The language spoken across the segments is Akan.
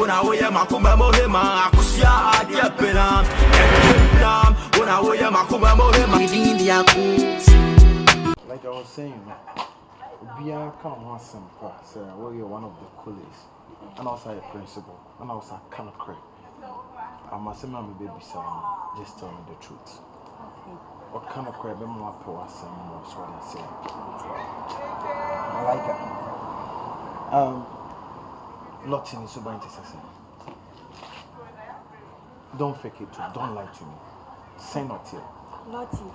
when I wear my Kumahema, Akusia, Adia Penam, when I wear my Kumahema, like I was saying, Bia can't want some class. You're one of the coolest, and also a principal, and also a kind of crack. I must say, my baby son, just tell me the truth. What kind of crap am I poor? Some more, what I say. I like it. Lottie is so bad to say. Don't fake it too. Don't lie to me. Say not here. Lottie,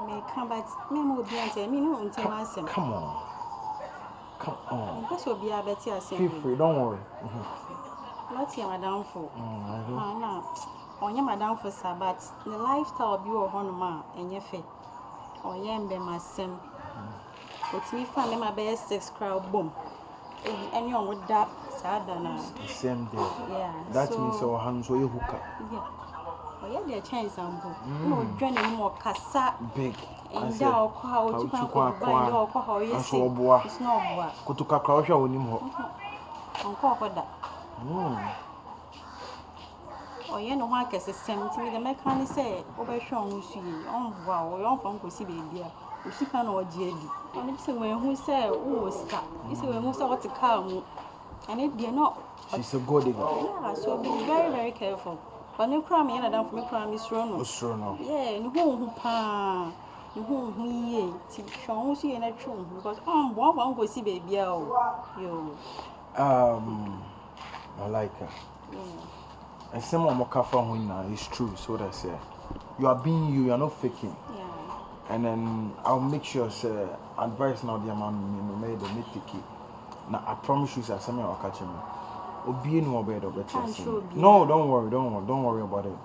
may come back. Me more than me no until I say. Come on. Come on. This will be a better. Feel free. Don't worry. Lottie, I'm downfall. I know. On your madam for Sabbath, the lifestyle of your honor and your faith. Or yam be my sim. But me find my best 6 crowd boom. And you would that sad than the same day. Yeah. That means our hands were hookah. Yeah. Oh, yeah, their chance and boom. No, joining more cassa big. And thou how to call how you say, it's no what. Go to Kakosha with him. Uncle, what that? Oh, you know, I guess it's same to me. The mechanic say, over Sean, see, oh, wow, your uncle see baby. You see, can or jelly. And it's when who say, oh, stop. You see, when most of what to come, and if they're not, she's a good digger. Yeah, so be very, very careful. But no crime, and I don't for me, crime is wrong. Yeah, and who pa, who ye, Sean, see, and a true, because one go see baby. You, I like her. And some of my kafa is true, so what I say. You are being you, you are not faking. Yeah. And then I'll make sure say advice now the man made the mitiki. Now I promise you that something will catch me. Obi no bed or better. No, don't worry about it.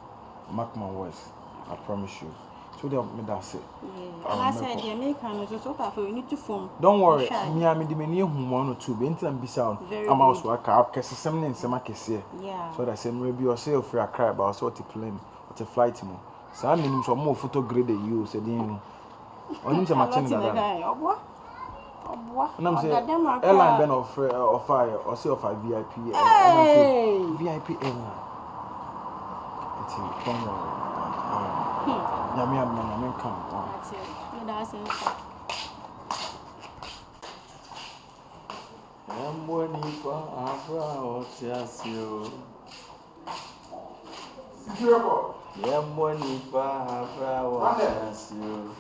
Mark my words. I promise you. So that's it. Yeah. And I said the American is so you need to form. Don't worry. Me I the many who 1 or 2 be and be sound. I'm also work up cause something in some case. Yeah. So that say maybe yourself free a cry about sort of plane or to flight mo. So I mean some more photo grade you said you. Only some attend that. And I'm saying airline ben of fire or say of a VIP. Hey. VIP airline. Don't worry. Yami come. That's it. That's it. I'm waiting for Abra or Chasio. I'm waiting for Abra or Chasio.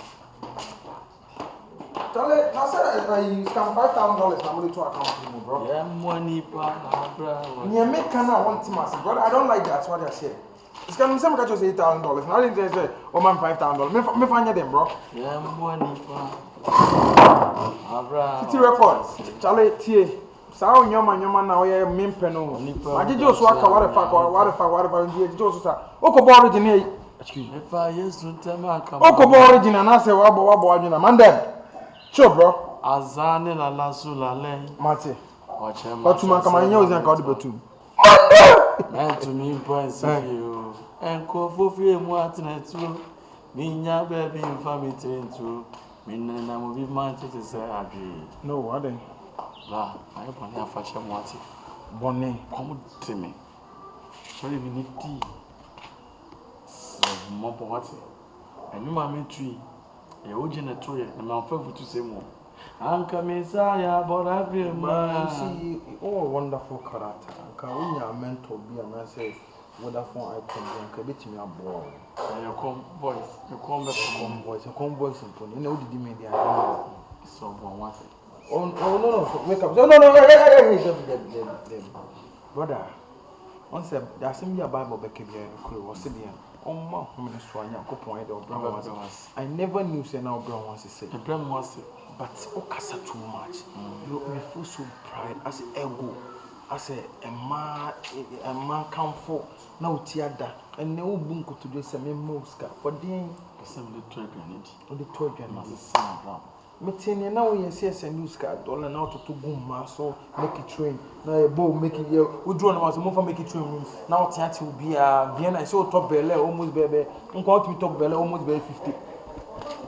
Tell it, I said you scam $5,000 I'm going to account for you, bro. I'm waiting for Abra. You make kind of want to massive, brother. I don't like that. That's what I said. It's going to be catch us $8,000. Now they say, oh man, $5,000. Me find them, bro. I'm waiting for Abra. City records. Charlie T. Sao nyoma na oye mimpeno. Aje just waka what the fuck you just say. Okobo original. Excuse me. If I used to tell my come. Okobo original na say wabo original. Man dem. Sure bro. Azane la la sulale. Mate. Oche ma. Otuma kama nya ozi anka odibetu. Man to me points of you. En ko fofie mu atnetu. Minya baby infamy into. Minna mo bi man to say adwi. No, I didn't. La, I want to fashion what Bonnie, come to me. Sorry, we need tea. So, more what? And you, mammy tree. A original tree, and I'm faithful to say more. I'm coming, Saya, but I feel man. See, oh, wonderful character. Can we are meant to be a man say, wonderful icon, and can beat me a ball. And your voice, you come back from voice, a voice, and you know, did you mean the so what? Oh no, make up. No, hey, brother. Once there's some Bible back here, was sitting. Oh, my, I never knew say now Brown wants to say. The Brown wants it, but Okasa too much. You feel so pride as an ego, as a man come for no theater, and no bunko to do some moska for the assembly 12 granite. On the 12 granite. Meeting now we see a news card, all and out to boom, so make it train. Now a bow make it we draw was more for make it train. Now Tiati will be a Vienna, I saw top belly almost baby. Don't call me top belly almost by 50.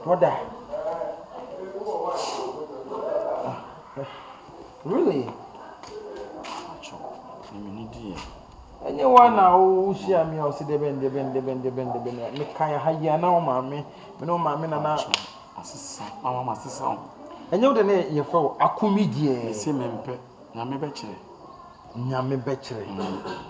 Brother. Really? Enye wana o share me o se de ben me kan ha ya na o ma me no ma me na asesa mama asesa enye wo de ne ye fa akomidie se mempe nyame be kire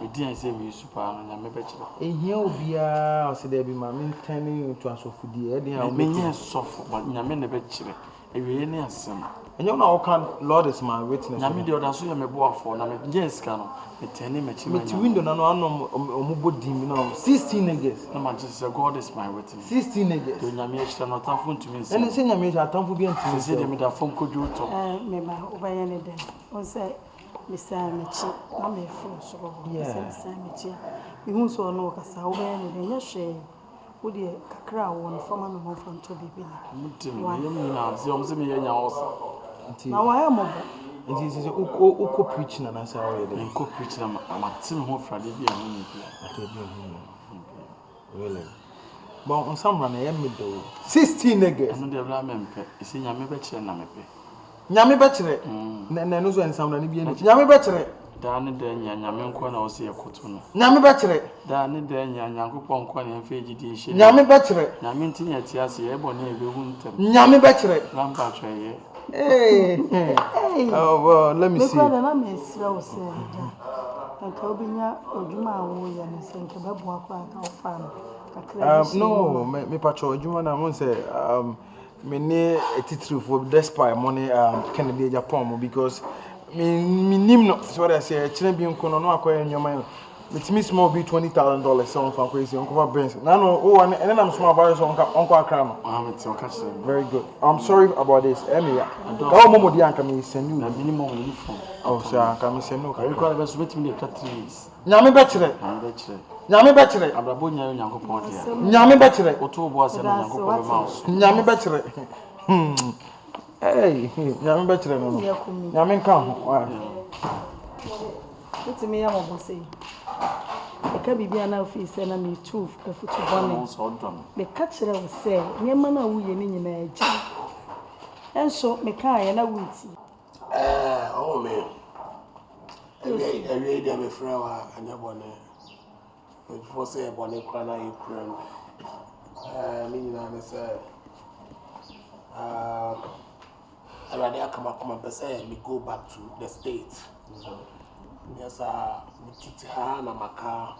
edi an se mi super no nyame be kire ehia obia o se de bi ma me ntane to asofudie e de ha o me nye sofo but nyame ne be kire ewie ne asem enye na o kan Lord is my witness nyame de oda so ye me boafo na me nye ska no me tene me chi me ti window na no anom omubodi mi no 16 niggas na ma just say God is my witness 16 niggas do nyame kire no tamfo ntumi nse ene se nyame kire atamfo bi ntumi se de me da fom kodu to me ba obaye ne den on say Mr. Mechi, I'm a fool, so Mr. Mechi. You won't so know because I will be in your share. Would you cry one from a moment from to be now I am mobile. It is uko preaching and answer already. Uko preaching, I'm a team home Friday. Really? But on some run, I am middle 16 niggas. I'm the ramen pet. You see, I'm a betcher and I'm a pet. Nyame betchere na no so ensam na ne bi nyame betchere da ne da nya nyame nko na wo se yakoto no nyame betchere da ne da nya nyankopon nko na mfa gidi hye nyame betchere nyame ntinya ti ase e bo na ebe hu ntem nyame betchere lampa tweye oh well let me see me na me sira wo se nka obinya odwuma awo ya ne se nka bebo akwa ka ofa no no me patcho odwuma na mo say me ne etitiri for despite money Kennedy Japan because me nim no so what I say chire bi nko no akoye nyoma it means small be $20,000 so for crazy uncle Benz na no oh and then I'm small about so uncle akra no very good I'm sorry about this Emia go momo di anka me send you na minimum uniform oh sir anka me send no ka require best wait me 3 years nyame betchere nyame betchere abrabo nya nyankopon dia nyame betchere oto bo ase na nyankopon be mouse nyame betchere hey nyame betchere no nyame nka ho It's me, I'm going to say. I can't be an office and I'm too for bonnet. The catcher will say, near Mana, we in a jam. And so, Mekai and I will see. Oh, man. I read them a flower and a bonnet. Before say a bonnet crana, you crown. Meaning, I say, I rather come up and say, we go back to the States. Yes, Mutita na maka.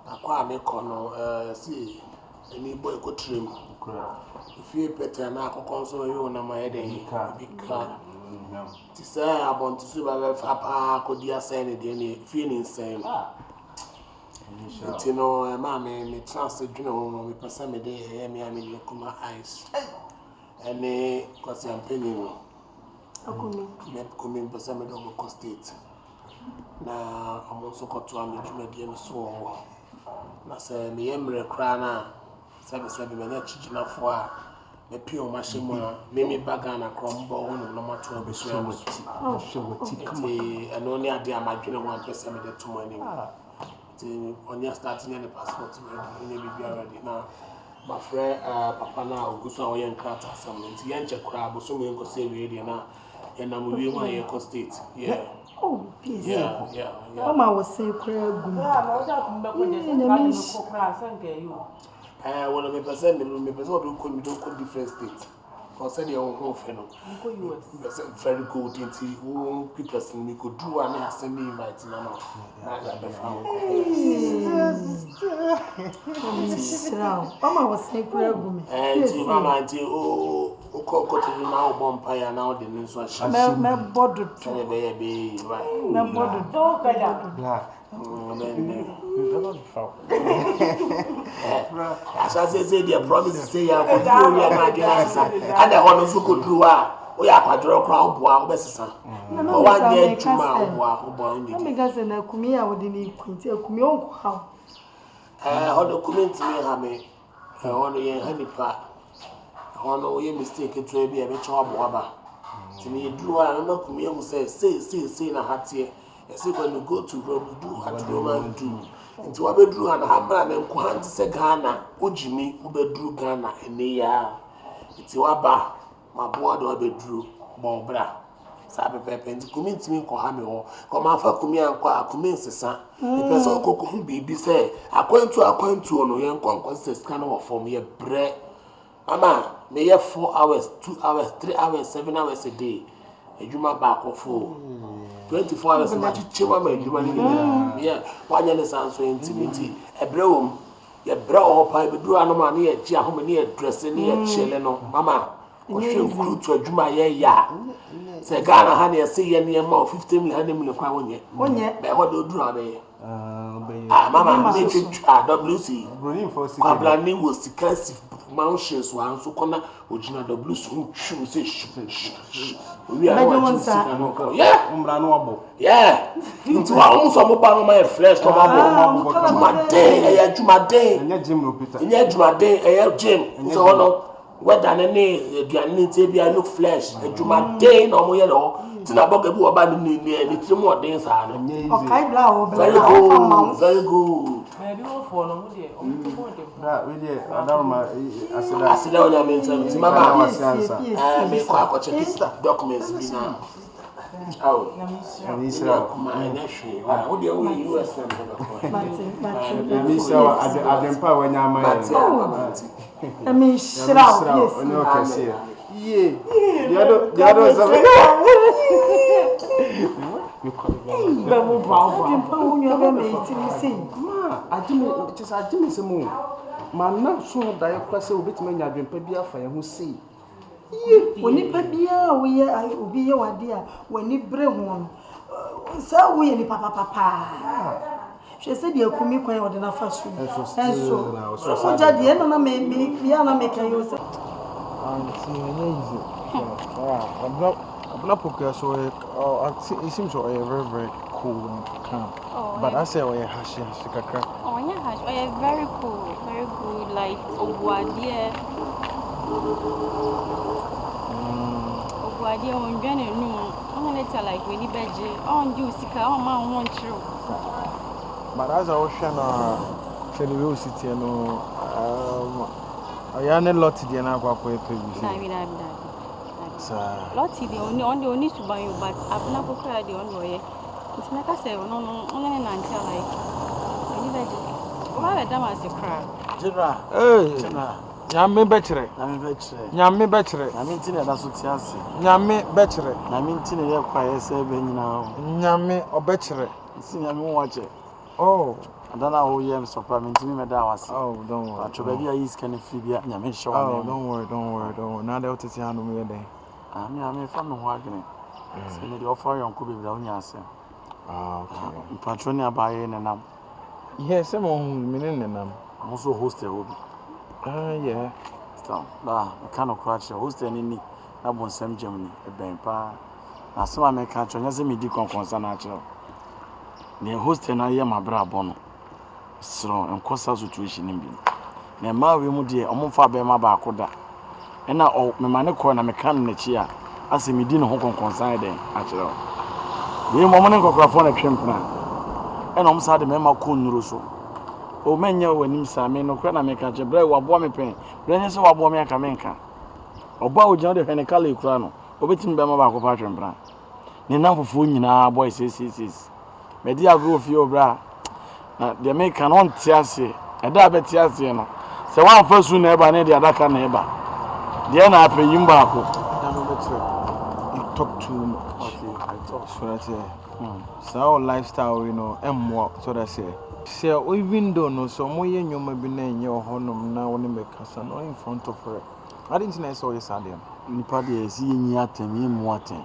Akwa mekono see any boy go trim. If you better na akoko you na my head bika. Ti say abon ti su ba fa ko dia say ne de ne feeling same. You know ma me trust dwene ho me pesa me de me am kuma eyes. Any cause I'm paying. Akumi. Me kumi pesa me do go state. Na amonso koto amedwuma die no so na se me yemre kra na sabe me na chiginafo a me pio mahemu a me baga na krombo ho no mato abesu ya no ti kama eno ne ade amadwene ho apese me de tomo ani ti onya start ne passport me ne bibia ready na my friend papa na oguso a wo yen krata asam nti yenche kra boso me nko se we de na na mo wi ma ye ko state Oh, peace. Yeah. Mama was saying, prayer good. One of the percent, me person do different states. Concern your whole fellow. Very good. Into people me could do and I send me invite now. Mama was saying, prayer good. And Mama, until Coco now bonfire now the news was my body to baby. My body black as I say, the promise to say, I could do and the honor could do. We are quadro crown boa, Bessa. No one year to my let me guess, and I come here with the quinty, come on, how? How the community may have me. I want to honey part. I want to be mistaken to be a bit of to me, do I remember come here who says, say, na hat here. I say, when you go to Rome, do what Roman do. Into a bedroom and hammer and quantity say Ghana, Ujimi, who bedrew Ghana, and they are. It's your bar, my board or bedrew, Bobra. Sabe pepe nti kumi ntimi nkɔ ha me ho ko ma fa kumi ankɔ akumi nsesa the person kokko hu bibi say akwantu no yen konkɔ se scan no form ye bre ama me ye 4 hours 2 hours 3 hours 7 hours a day ejuma ba akɔfo 24 hours ma chiche ma ejuma ni me ye wanya ne sanso intimity ebre wom ye bre o pa be duru anoma ne ye ji ahoma ne ye dress ne ye chele no mama o hwe nkuru to adwuma ye ya se Ghana ha ne se ye ne ma 15 million kwa wonye be ho do duru abe mama me twitwa WC kwablani wo sikasi mountains wa nso kona ogina WC twum se we are going to yeah Umbra no abo. yeah nti wa mo so mo ba no my flesh no abo jumaden e ya jumaden Enya gym no Peter. enya jumaden e ya gym so hono whether ne aduane nti bia look flesh jumaden no mo ye no tina boga bi oba ni tirim odin sa no Okay, bla o bla. very good Maybe one for no dey. We dey Adarma asida onya mentam ti mama wasiansa. me kwa check documents bi na oh Nisha. my nephew wo dey wo US Martin. Nisha adempa wanya amaye. I mean, shroud. Yes. Oni o kese. Ye. The other zabe. Bemu bravo. Adempa wonyo be me itimi sei. Ma, ajimi se mu. Ma na so da ye kwase obetime nya adempa bi afa ye ho sei. Onipa bia wo ye obi ye wade a wani bre ho no. Sa wo ye ni papa. She said you kumi kwan wo de na fa so. Enso. So jade e na me bia na me kan yo se. I'm not because it seems so very, very cool and calm. Oh, But I say, oh, yeah, hash. Oh, yeah, hash. Oh, yeah, very cool. Very good. Like, Obuadie. Obuadie, on Jenny, no. I'm going to tell like when you beje. On you, Sika, on my one true. But as I was saying, the real city, I am a lot to the Anagua previous. Lottie, the only to buy you, but I've never cried the only way. It's like I say, no, only until like when you beje. Why a damn as a crowd? General, Yammy Betcher, Yammy Betcher, I mean, that's what you say. Yammy Betcher, I mean, Tina, quite saying now. Yammy or Betcher. See, I'm watching. Oh, I don't know who you am surprising to me, Madame. oh, don't worry. But your baby is kind of free. I'm sure. Oh, don't worry. Now they'll take you on me a day. I mean, from the wagon. So they offer you on Kubi without answer. Okay. Patronia by in and I'm Yes, someone meaning them. also hosted hobby. Yeah. Stop. I cannot crash your host any that one same Germany, a bank pa. Now, so I make country as a midi concern natural. Near hosting I am my bra bono. So, and cost our situation in being. Near my room, dear, I'm far by my barcoda. And now, my man, a mechanic here, as a medina home concern them, actually. We moment go for a champion. And I'm sad the member coon russo. O men ya when him say me no kwana make a jebre wa bo me pen. Brenye so wa bo me aka menka. Oba o jina de fenekala ikura no. Obetim be ma ba ko pa twempra. Ni na fufu nyina boy 666. Me di agro fi obra. Na de me kan on tiase. E da be tiase no. Se wan fa su na e ba ne de adaka na e ba. De na apeyim ba ko. You talk too much. Okay, I talk. So that's it. So our lifestyle, so that's it. So even though no, so more you may be in your home now when you make us in front of her. I didn't know so yes, I did. Nipadi is seeing yatem, you water.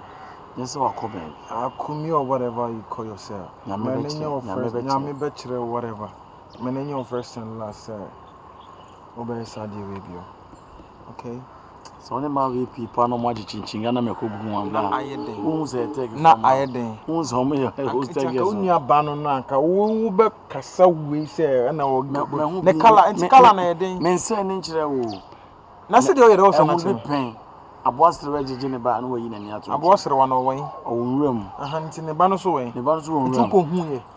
Yes, or comment. I come or whatever you call yourself. Yami betcher or whatever. My name your first and last, Obey Saudi Arabia. Okay. So when my people no more chinching and I'm a cook one. Who's a take? Not I day. Who's home? Who's taking only a bananaka? Who be cassa we say, and I will go. The color and color, I think. Men say an inch. Nasa do it also not pain. I was the regiment about no way in any other. I was the one away. Oh, room. A hunt in the banner's away. The banner's room.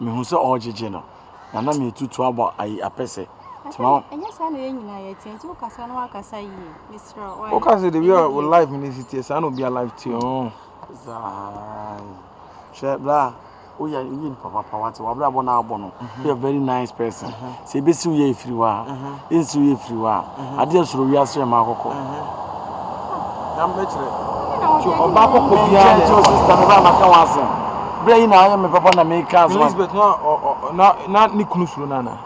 Me who saw all Gino. And I'm here to trouble a pesse. And yes, I know you to Casanova Casai, Mr. Okay, the real life ministry, I will be alive to you. Share blah. Oh yeah, you papa what wabra bona abono. You a very nice person. Say be see you free wa. Is you free wa. Ade soro wi asere ma akoko. Yam betre. Oba koko bia Je sister me ba maka wasen. Bra na aye me papa na me ka so. Elizabeth na ni kunu suro na.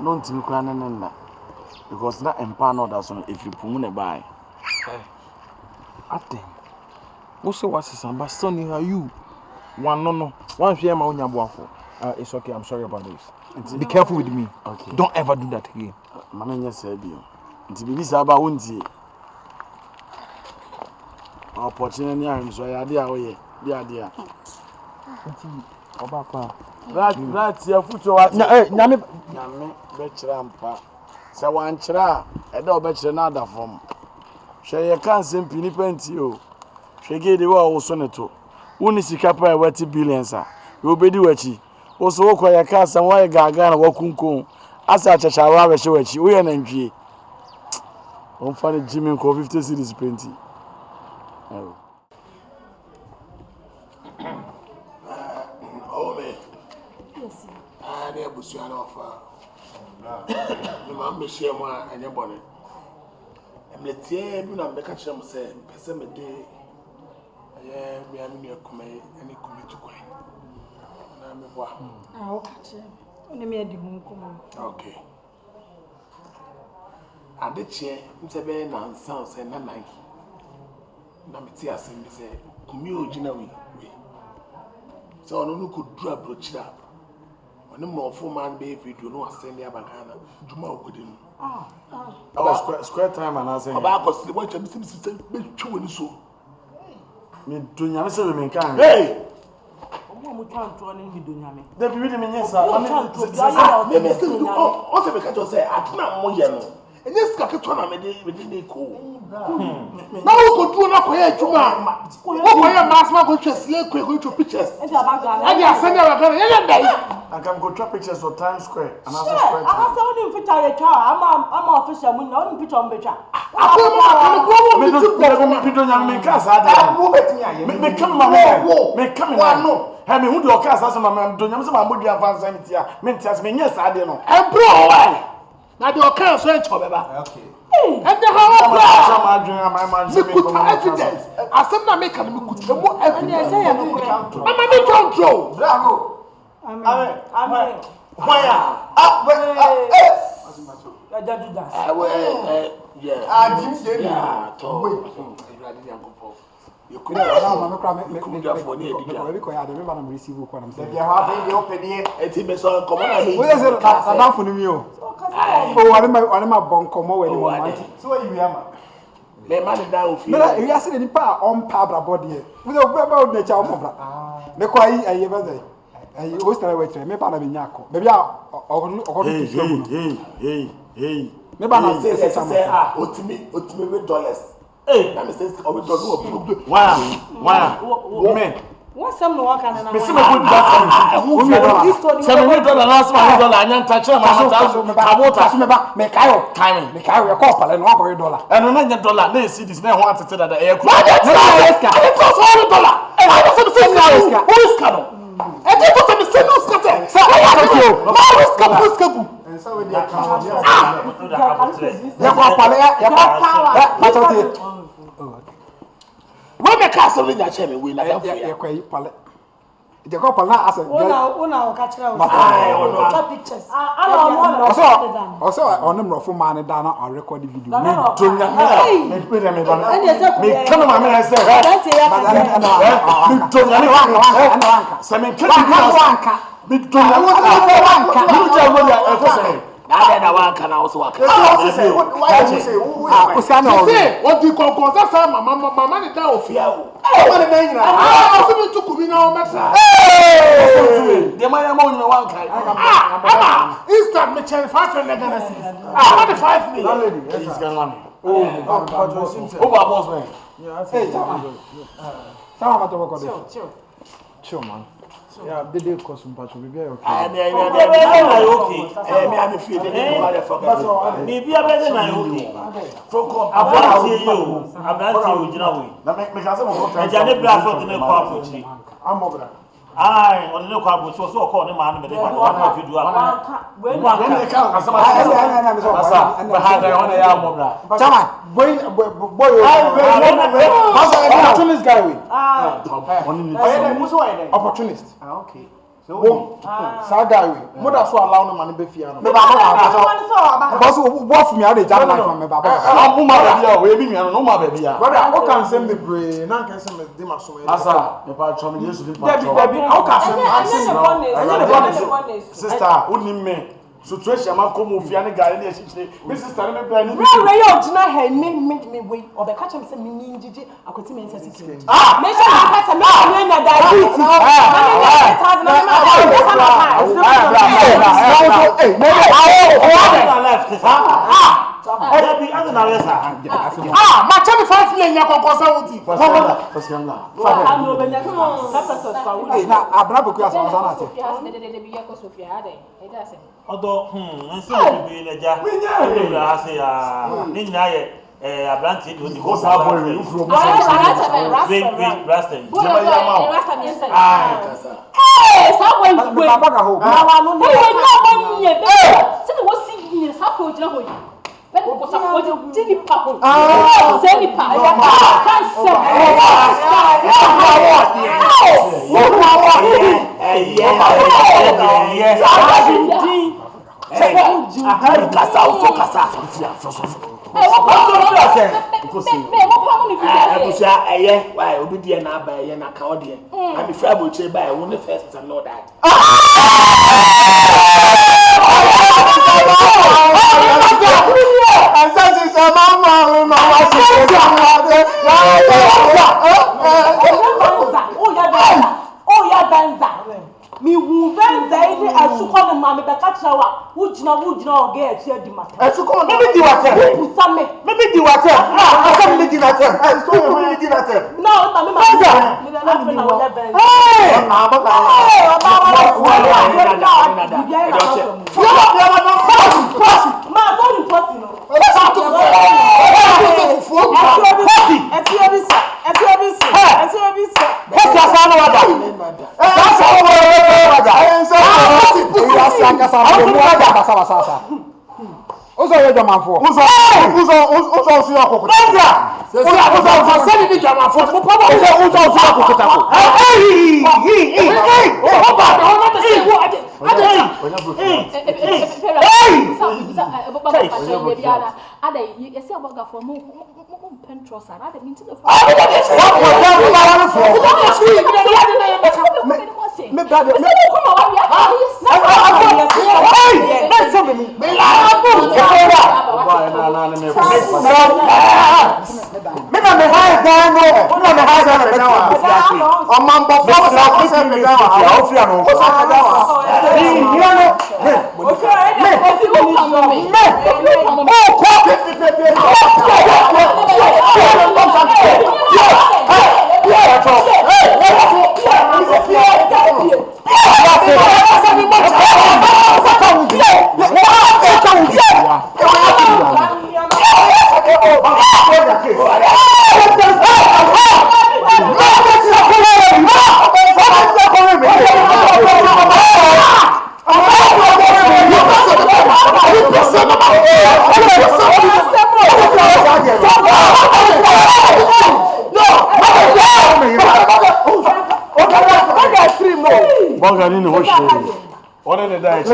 No ntimi kura na nna. Because na empa no da so if you pumu ne bai. Aten. Wo say what is am but son you. One no. One share my own yamboafo. It's okay. I'm sorry about this. Be careful with me. Okay. Don't ever do that again. Mama nya say bio. Nti bibi sa ba wontie. Opportunity am so ya dia oye. Dia. Nti oba pa. Right ya future what. Nyame be kira mpa. Se wan kira e da obe kira na da form. Hwe ye kan sempi ni penti o. Hwe ge de wo so neto. Woni sika pa wati billions a you obedi wachi wo so wo ya ka asam wa gaga na wakunkun asa achachawa we hye wachi wo ye na ndwie on fa ni Jimmy ko 50 cedis penti Oh man. Yes. They busu ana ofa. Me ma me share mo anya bone. Emletie bi na me ka kire mo say pese me de yeah, me am near come any commit to coin. Okay. I did chair, Mr. Ben and sounds and not like Namitia send me say, Kumio Ginawi. So no could drop broach up. When the more 4 man baby do not send their banana, Juma wouldn't. Square time and I say, about what you see, so. Me dunya se me kan. Hey. Omo twan to na mi dunya me. Da bi me nyesa. Me se do o se me ka to say atuna mo ye no. Enye sika keto na me de ko. Na wo ko tu na ko ye adwuma. Wo ko ye masma ko twesle ko to pictures. E ja ba ga. E dia send ya ga ye dai. I can go to pictures of Times Square and also square. I say only fit ya twa. I'm official mun na only picture on betwa. Me dunya me ka sa de. Wo betimi aye. Me come ma me come na no. He me hu de o ka sa ma dunya me se ma modua fansa me tia. Me tia me nya sa de no. Empro why? Na de o ka so encho beba. Okay. And the how evidence. I said, I make a good evidence. I'm a control. Bravo. Amen. You could have hey, let me say, I will do why? Me. What's some work and me see me good that $700 last $100 and touch my house. Me kayo, your copper and $100. And $9 na see this na want to tell that air. Why that it was $100. And I was saying who is cano? And it was a single scatter. So I have you. And so with when the castle in your chamber, we like a quite pallet. The couple now as a pictures. Also, on them of man down on recorded video. Me come on, man, I said, I can also work. Why do you say, what do you call my money down for you? I want to name you. I also took me now, matter. The money among the one kind. Instant me change 500. I want the 5 million. He's got money. Oh, boss man. Yeah, chill, man. Yeah, they did cause some patch. Be okay. I mean, okay. me am feel the forget. Maybe I better na okay. Abranti you gyina we. Na me ka say mo E jane bra so de ne kwa apochi. Amobra. Ai, on ne kwa apochi so call ne ma no me de kwa na fi du apa. When they come, Asa, behind one ya amobra. Chama, boy. Opportunist guy we. Opportunist. okay. So, guy we. Mother so allow no man be fear no. Me ba boss wo me dey jam life me ba. Am ma ba dia we bi mi no ma ba dia. Brother, o can say me bre, na can say me dey ma so me. Asa, me pa tro me Yesu din pa tro. Debi, o can say Sister, unim me. Situation ma come ofia ne gare ne ehihire. Me sister me bra ni. Bra yo gina he me we obeka chem say me njije akoti me nsa security. Me say na kasa me na diabetes. Ma chemi 5 million ya konkosa wuti. na abrabo ku asa na ate. Odo nsi bi na ja. Ni bra ase ya. Ni nya ye abranti do di Go sa boy we ufro mo so. Rasta. Me baba ga ho. Mi wu venza ile asuko no ma me be ka trawa wujina oga e chi adi mata Asuko me be di water. pusa me Me di water. Asa me di water. So me di water. no ma me ma me na na venza Hey! Na ba Ozo ye jamanfo. Ozo si akoko. Ozo se ni jamanfo. Mo pa ba ozo si akoko tako. Bongani no show. One in the day.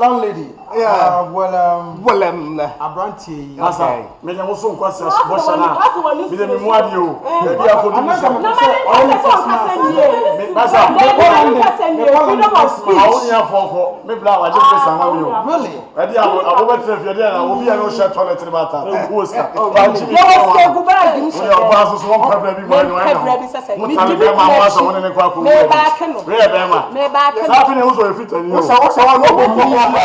Landlady, Yeah, well, Abranti. Masa, me dem so nkwa se bossa na. Me dem mu ade o. E bia ko dum se. Masa, awunya foko. Me bla wa je pesa ma mi o. really? E dia abobetire fi dia na obi ya no share toilet ni bata. O oska. O ba so so won problem bi mo no. Mo tale be ma wa so won ne kwa ko. Me ba ke no. Me ba ma. Sa fi ne wo so e fitani o.